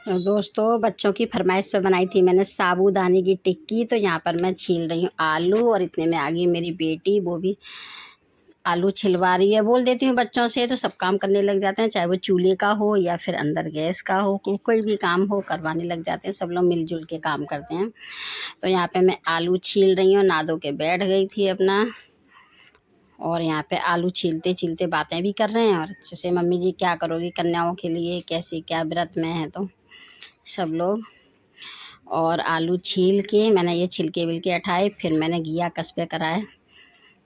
तो दोस्तों, बच्चों की फरमाइश पे बनाई थी मैंने साबूदाने की टिक्की। तो यहाँ पर मैं छील रही हूँ आलू, और इतने में आ गई मेरी बेटी, वो भी आलू छिलवा रही है। बोल देती हूँ बच्चों से तो सब काम करने लग जाते हैं, चाहे वो चूल्हे का हो या फिर अंदर गैस का हो, कोई भी काम हो करवाने लग जाते हैं। सब लोग मिलजुल के काम करते हैं। तो यहाँ पे मैं आलू छील रही हूँ, नहा धो के बैठ गई थी अपना, और यहाँ पे आलू छीलते छीलते बातें भी कर रहे हैं। और अच्छे से, मम्मी जी क्या करोगी कन्याओं के लिए, कैसी क्या व्रत में है तो सब लोग। और आलू छील के मैंने ये छिलके विलके हटाए, फिर मैंने घिया कस्बे कराए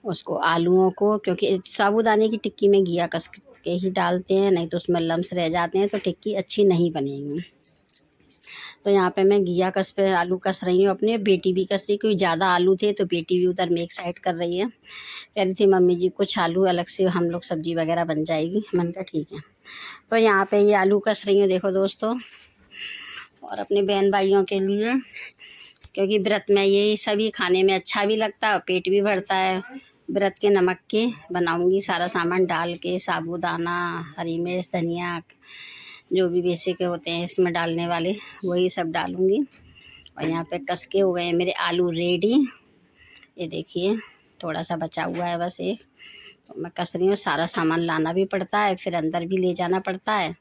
उसको, आलूओं को, क्योंकि साबूदाने की टिक्की में घिया कस के ही डालते हैं, नहीं तो उसमें लम्स रह जाते हैं तो टिक्की अच्छी नहीं बनेगी। तो यहाँ पे मैं घिया कस पे आलू कस रही हूँ अपने, बेटी भी कस रही, क्योंकि ज़्यादा आलू थे तो बेटी भी उधर में एक साइड कर रही है। कह रही थी मम्मी जी कुछ आलू अलग से हम लोग सब्जी वगैरह बन जाएगी। मैंने कहा ठीक है। तो यहाँ पे ये आलू कस रही हूँ देखो दोस्तों, और अपने बहन भाइयों के लिए, क्योंकि व्रत में ये सभी खाने में अच्छा भी लगता है और पेट भी भरता है। व्रत के नमक के बनाऊंगी, सारा सामान डाल के, साबूदाना, हरी मिर्च, धनिया, जो भी बेसिक होते हैं इसमें डालने वाले, वही सब डालूंगी। और यहाँ पे कस के हो गए हैं मेरे आलू रेडी। ये देखिए थोड़ा सा बचा हुआ है बस एक, तो मैं कस रही हूँ। सारा सामान लाना भी पड़ता है, फिर अंदर भी ले जाना पड़ता है,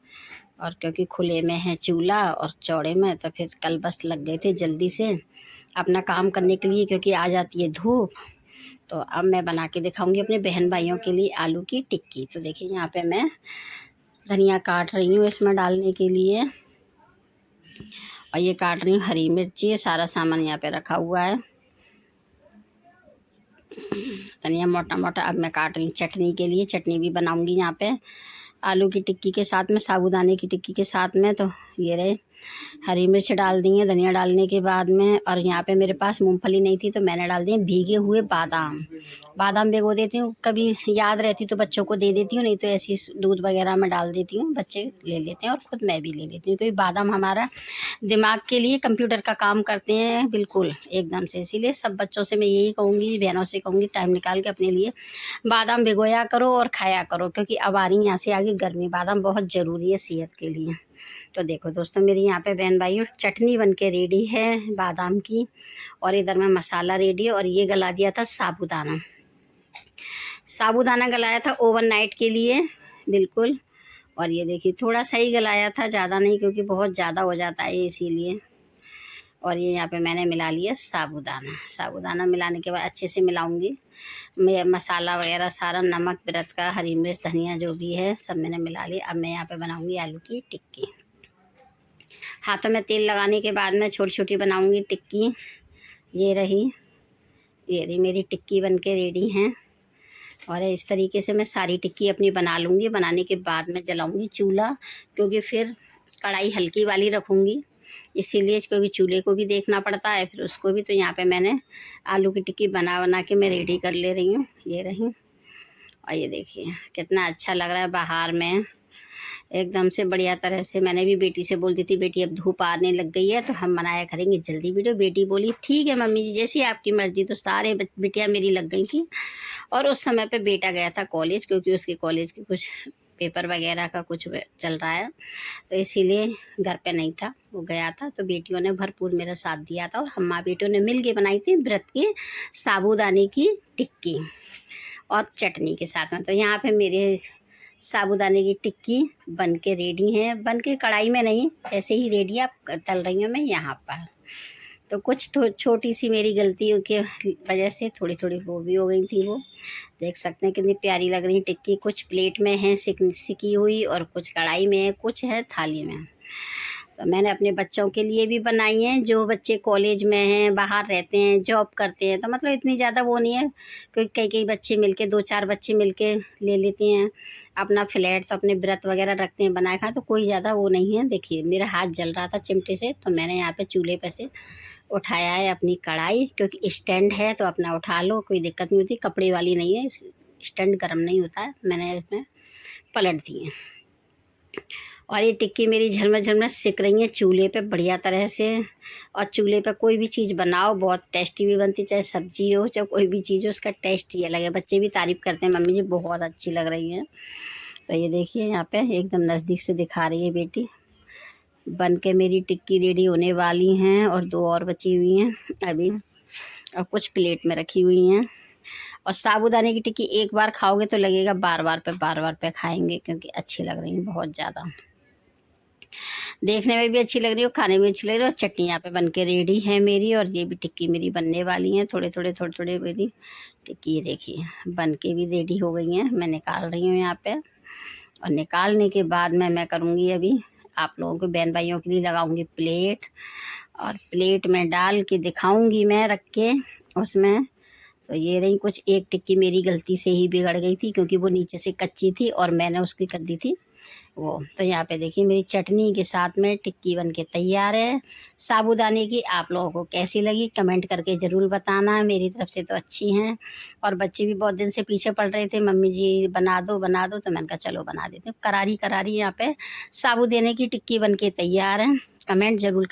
और क्योंकि खुले में है चूल्हा और चौड़े में, तो फिर कल बस लग गए थे जल्दी से अपना काम करने के लिए, क्योंकि आ जाती है धूप। तो अब मैं बना के दिखाऊंगी अपने बहन भाइयों के लिए आलू की टिक्की। तो देखिए यहाँ पे मैं धनिया काट रही हूँ इसमें डालने के लिए, और ये काट रही हूँ हरी मिर्ची। सारा सामान यहाँ पे रखा हुआ है, धनिया मोटा मोटा। अब मैं काट रही हूँ चटनी के लिए, चटनी भी बनाऊंगी यहाँ पे आलू की टिक्की के साथ में, साबूदाने की टिक्की के साथ में। तो ये रहे, हरी मिर्च डाल दी है धनिया डालने के बाद में। और यहाँ पे मेरे पास मूंगफली नहीं थी तो मैंने डाल दिए भीगे हुए बादाम। बादाम भिगो देती हूँ, कभी याद रहती तो बच्चों को दे देती हूँ, नहीं तो ऐसी दूध वगैरह में डाल देती हूँ, बच्चे ले लेते हैं और ख़ुद मैं भी ले लेती हूँ, क्योंकि बादाम हमारा दिमाग के लिए कंप्यूटर का काम करते हैं बिल्कुल एकदम से। इसीलिए सब बच्चों से मैं यही कहूँगी, बहनों से कहूँगी, टाइम निकाल के अपने लिए बादाम भिगोया करो और खाया करो, क्योंकि अब आ रही यहाँ से आगे गर्मी, बादाम बहुत ज़रूरी है सेहत के लिए। तो देखो दोस्तों, मेरी यहाँ पे बहन भाइयों चटनी बन के रेडी है बादाम की, और इधर में मसाला रेडी है। और ये गला दिया था साबूदाना, साबूदाना गलाया था ओवरनाइट के लिए बिल्कुल। और ये देखिए थोड़ा सा ही गलाया था, ज़्यादा नहीं, क्योंकि बहुत ज़्यादा हो जाता है इसीलिए। और ये यहाँ पे मैंने मिला लिया साबूदाना। साबूदाना मिलाने के बाद अच्छे से मिलाऊंगी, मैं मसाला वगैरह सारा, नमक व्रत का, हरी मिर्च, धनिया जो भी है सब मैंने मिला लिया। अब मैं यहाँ पे बनाऊंगी आलू की टिक्की। हाथों में तेल लगाने के बाद में छोटी छोटी बनाऊंगी टिक्की। ये रही मेरी टिक्की बन के रेडी हैं। और इस तरीके से मैं सारी टिक्की अपनी बना लूँगी। बनाने के बाद में जलाऊँगी चूल्हा, क्योंकि फिर कढ़ाई हल्की वाली रखूँगी, इसीलिए, क्योंकि चूल्हे को भी देखना पड़ता है फिर उसको भी। तो यहाँ पे मैंने आलू की टिक्की बना के मैं रेडी कर ले रही हूँ। ये रही, और ये देखिए कितना अच्छा लग रहा है बाहर में, एकदम से बढ़िया तरह से। मैंने भी बेटी से बोल दी थी, बेटी अब धूप आने लग गई है तो हम बनाया करेंगे जल्दी वीडियो। बेटी बोली ठीक है मम्मी जी, जैसी आपकी मर्जी। तो सारे बेटियाँ मेरी लग गई थी। और उस समय पे बेटा गया था कॉलेज, क्योंकि उसके कॉलेज के कुछ पेपर वगैरह का कुछ चल रहा है, तो इसीलिए घर पे नहीं था, वो गया था। तो बेटियों ने भरपूर मेरा साथ दिया था, और हम माँ बेटियों ने मिल के बनाई थी व्रत की साबूदाने की टिक्की और चटनी के साथ में। तो यहाँ पे मेरे साबूदाने की टिक्की बन के रेडी है, बन के कढ़ाई में नहीं, ऐसे ही रेडी है। अब तल रही हूँ मैं यहाँ पर। तो कुछ छोटी सी मेरी गलती की वजह से थोड़ी थोड़ी वो भी हो गई थी। वो देख सकते हैं कितनी प्यारी लग रही टिक्की। कुछ प्लेट में है सिकी हुई, और कुछ कढ़ाई में है, कुछ है थाली में। तो मैंने अपने बच्चों के लिए भी बनाई हैं, जो बच्चे कॉलेज में हैं, बाहर रहते हैं, जॉब करते हैं। तो मतलब इतनी ज़्यादा वो नहीं है, क्योंकि कई बच्चे मिलके, 2-4 बच्चे मिलके ले लेते हैं अपना फ्लैट, तो अपने व्रत वगैरह रखते हैं बनाए खाए, तो कोई ज़्यादा वो नहीं है। देखिए मेरा हाथ जल रहा था चिमटे से, तो मैंने यहाँ पे चूल्हे पे से उठाया है अपनी कढ़ाई, क्योंकि स्टैंड है तो अपना उठा लो, कोई दिक्कत नहीं होती। कपड़े वाली नहीं है, स्टैंड गर्म नहीं होता है। मैंने इसमें पलट दिए, और ये टिक्की मेरी झलमर झलमर सिक रही है चूल्हे पे बढ़िया तरह से। और चूल्हे पे कोई भी चीज़ बनाओ बहुत टेस्टी भी बनती, चाहे सब्जी हो चाहे कोई भी चीज़ हो, उसका टेस्ट ही अलग है। बच्चे भी तारीफ़ करते हैं, मम्मी जी बहुत अच्छी लग रही है। तो ये देखिए यहाँ पे एकदम नज़दीक से दिखा रही है बेटी। बन के मेरी टिक्की रेडी होने वाली हैं और 2 और बची हुई हैं अभी, और कुछ प्लेट में रखी हुई हैं। और साबूदाने की टिक्की एक बार खाओगे तो लगेगा बार बार पे खाएंगे, क्योंकि अच्छी लग रही है बहुत ज़्यादा। देखने में भी अच्छी लग रही है और खाने में अच्छी लग रही है। और चटनी यहाँ पे बन के रेडी है मेरी, और ये भी टिक्की मेरी बनने वाली है। थोड़े थोड़े मेरी टिक्की ये देखिए बन के भी रेडी हो गई हैं। मैं निकाल रही हूँ यहाँ पे, और निकालने के बाद मैं करूँगी अभी आप लोगों को, बहन भाइयों के लिए लगाऊंगी प्लेट, और प्लेट में डाल के दिखाऊंगी मैं रख के उसमें। तो ये रही कुछ, एक टिक्की मेरी गलती से ही बिगड़ गई थी, क्योंकि वो नीचे से कच्ची थी और मैंने उसकी कर दी थी वो। तो यहाँ पे देखिए मेरी चटनी के साथ में टिक्की बन के तैयार है साबूदाने की। आप लोगों को कैसी लगी कमेंट करके ज़रूर बताना। मेरी तरफ से तो अच्छी हैं, और बच्चे भी बहुत दिन से पीछे पड़ रहे थे, मम्मी जी बना दो, तो मैंने कहा चलो बना देती हूँ। करारी करारी यहाँ पे साबूदाने की टिक्की बन के तैयार है। कमेंट ज़रूर